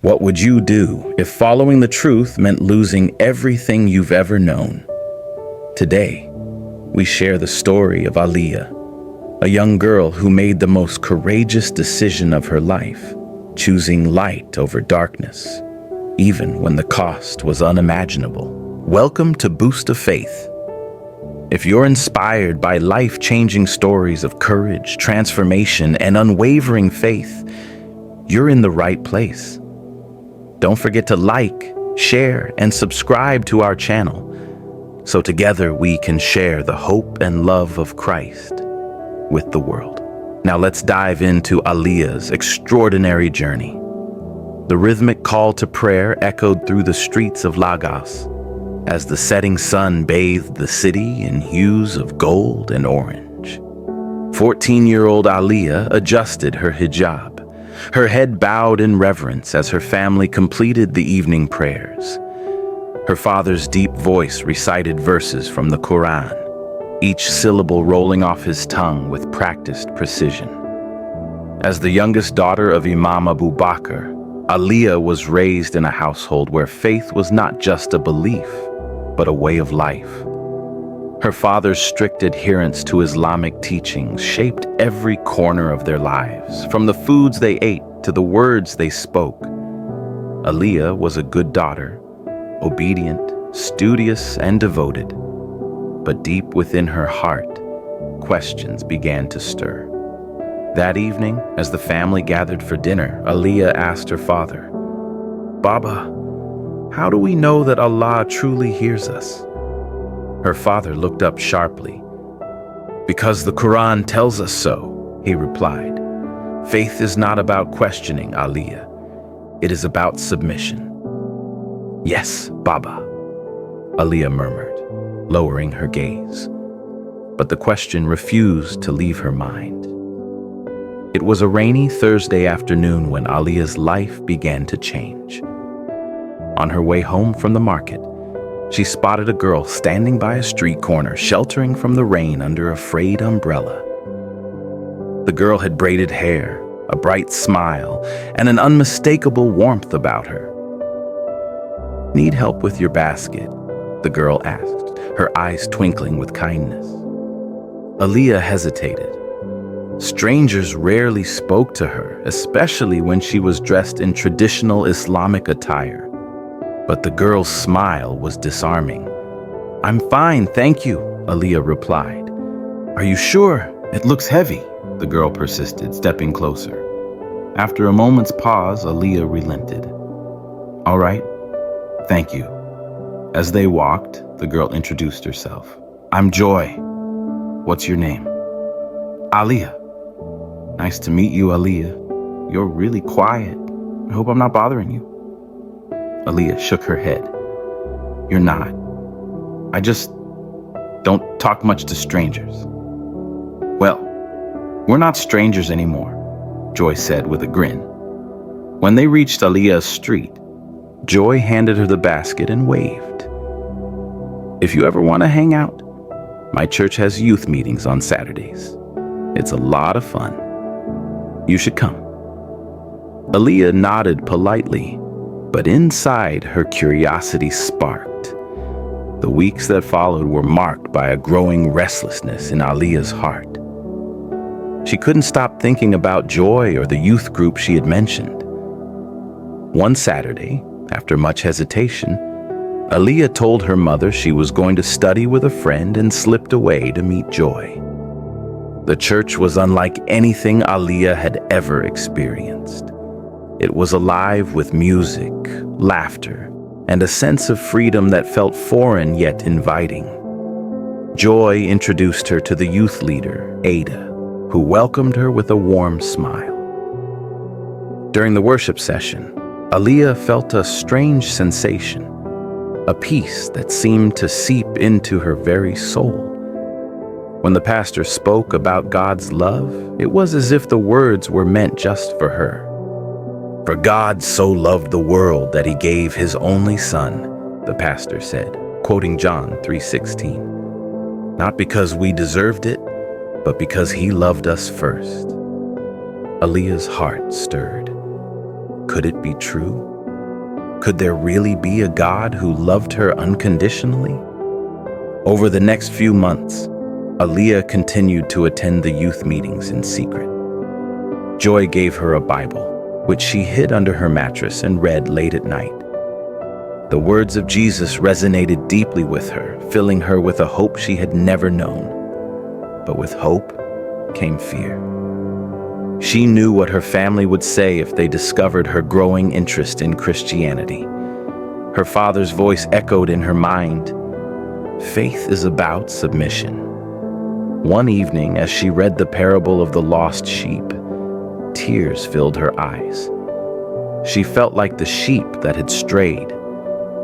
What would you do if following the truth meant losing everything you've ever known? Today, we share the story of Aaliyah, a young girl who made the most courageous decision of her life, choosing light over darkness, even when the cost was unimaginable. Welcome to Boost of Faith. If you're inspired by life-changing stories of courage, transformation, and unwavering faith, you're in the right place. Don't forget to like, share, and subscribe to our channel, so together we can share the hope and love of Christ with the world. Now let's dive into Aaliyah's extraordinary journey. The rhythmic call to prayer echoed through the streets of Lagos as the setting sun bathed the city in hues of gold and orange. 14-year-old Aaliyah adjusted her hijab, her head bowed in reverence as her family completed the evening prayers. Her father's deep voice recited verses from the Quran, each syllable rolling off his tongue with practiced precision. As the youngest daughter of Imam Abu Bakr, Aaliyah was raised in a household where faith was not just a belief, but a way of life. Her father's strict adherence to Islamic teachings shaped every corner of their lives, from the foods they ate to the words they spoke. Aaliyah was a good daughter, obedient, studious, and devoted. But deep within her heart, questions began to stir. That evening, as the family gathered for dinner, Aaliyah asked her father, "Baba, how do we know that Allah truly hears us?" Her father looked up sharply. "Because the Quran tells us so," he replied. "Faith is not about questioning, Aaliyah. It is about submission." "Yes, Baba," Aaliyah murmured, lowering her gaze. But the question refused to leave her mind. It was a rainy Thursday afternoon when Aaliyah's life began to change. On her way home from the market, she spotted a girl standing by a street corner, sheltering from the rain under a frayed umbrella. The girl had braided hair, a bright smile, and an unmistakable warmth about her. "Need help with your basket?" the girl asked, her eyes twinkling with kindness. Aaliyah hesitated. Strangers rarely spoke to her, especially when she was dressed in traditional Islamic attire. But the girl's smile was disarming. "I'm fine, thank you," Aaliyah replied. "Are you sure? It looks heavy," the girl persisted, stepping closer. After a moment's pause, Aaliyah relented. "All right, thank you." As they walked, the girl introduced herself. "I'm Joy. What's your name?" "Aaliyah." "Nice to meet you, Aaliyah. You're really quiet. I hope I'm not bothering you." Aaliyah shook her head. "You're not. I just don't talk much to strangers." "Well, we're not strangers anymore," Joy said with a grin. When they reached Aaliyah's street, Joy handed her the basket and waved. "If you ever want to hang out, my church has youth meetings on Saturdays. It's a lot of fun. You should come." Aaliyah nodded politely, but inside her curiosity sparked. The weeks that followed were marked by a growing restlessness in Aaliyah's heart. She couldn't stop thinking about Joy or the youth group she had mentioned. One Saturday, after much hesitation, Aaliyah told her mother she was going to study with a friend and slipped away to meet Joy. The church was unlike anything Aaliyah had ever experienced. It was alive with music, laughter, and a sense of freedom that felt foreign yet inviting. Joy introduced her to the youth leader, Ada, who welcomed her with a warm smile. During the worship session, Aaliyah felt a strange sensation, a peace that seemed to seep into her very soul. When the pastor spoke about God's love, it was as if the words were meant just for her. "For God so loved the world that he gave his only son," the pastor said, quoting John 3:16. "Not because we deserved it, but because he loved us first." Aaliyah's heart stirred. Could it be true? Could there really be a God who loved her unconditionally? Over the next few months, Aaliyah continued to attend the youth meetings in secret. Joy gave her a Bible, which she hid under her mattress and read late at night. The words of Jesus resonated deeply with her, filling her with a hope she had never known. But with hope came fear. She knew what her family would say if they discovered her growing interest in Christianity. Her father's voice echoed in her mind. Faith is about submission. One evening, as she read the parable of the lost sheep, tears filled her eyes. She felt like the sheep that had strayed,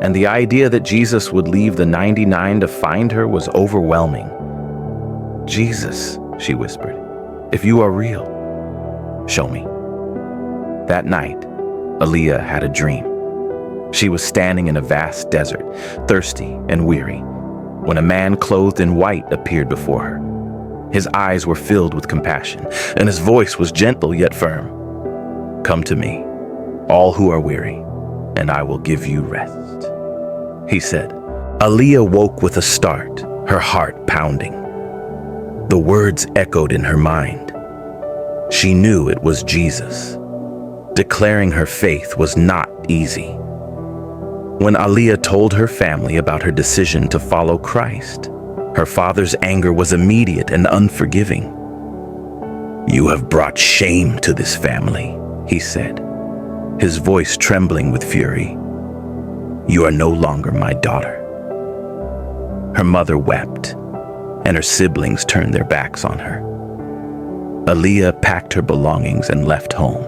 and the idea that Jesus would leave the 99 to find her was overwhelming. "Jesus," she whispered, "if you are real, show me." That night, Aaliyah had a dream. She was standing in a vast desert, thirsty and weary, when a man clothed in white appeared before her. His eyes were filled with compassion, and his voice was gentle yet firm. "Come to me, all who are weary, and I will give you rest," he said. Aaliyah woke with a start, her heart pounding. The words echoed in her mind. She knew it was Jesus. Declaring her faith was not easy. When Aaliyah told her family about her decision to follow Christ, her father's anger was immediate and unforgiving. "You have brought shame to this family," he said, his voice trembling with fury. "You are no longer my daughter." Her mother wept, and her siblings turned their backs on her. Aaliyah packed her belongings and left home,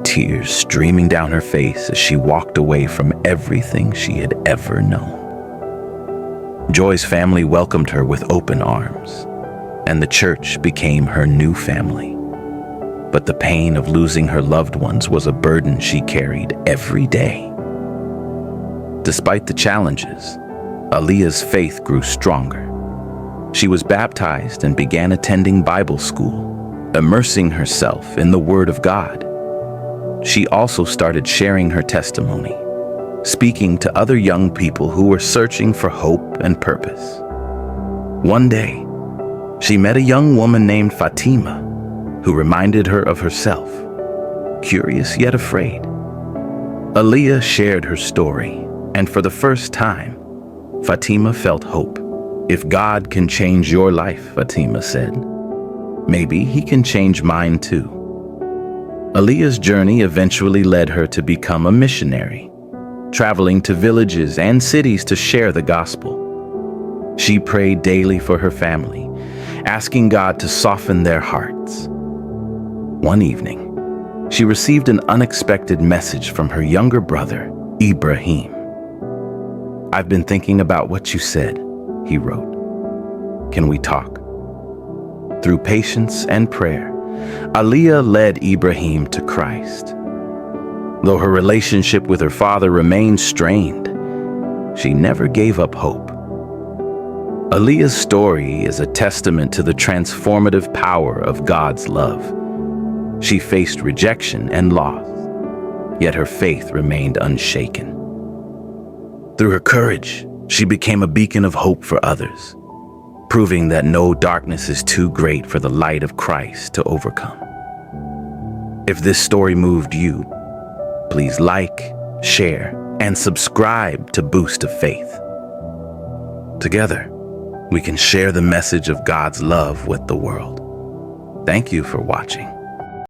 tears streaming down her face as she walked away from everything she had ever known. Joy's family welcomed her with open arms, and the church became her new family. But the pain of losing her loved ones was a burden she carried every day. Despite the challenges, Aaliyah's faith grew stronger. She was baptized and began attending Bible school, immersing herself in the Word of God. She also started sharing her testimony, speaking to other young people who were searching for hope and purpose. One day, she met a young woman named Fatima, who reminded her of herself, curious yet afraid. Aaliyah shared her story, and for the first time, Fatima felt hope. "If God can change your life," Fatima said, "maybe he can change mine too." Aaliyah's journey eventually led her to become a missionary, traveling to villages and cities to share the gospel. She prayed daily for her family, asking God to soften their hearts. One evening, she received an unexpected message from her younger brother, Ibrahim. "I've been thinking about what you said," he wrote. "Can we talk?" Through patience and prayer, Aaliyah led Ibrahim to Christ. Though her relationship with her father remained strained, she never gave up hope. Aaliyah's story is a testament to the transformative power of God's love. She faced rejection and loss, yet her faith remained unshaken. Through her courage, she became a beacon of hope for others, proving that no darkness is too great for the light of Christ to overcome. If this story moved you, please like, share, and subscribe to Boost of Faith. Together, we can share the message of God's love with the world. Thank you for watching.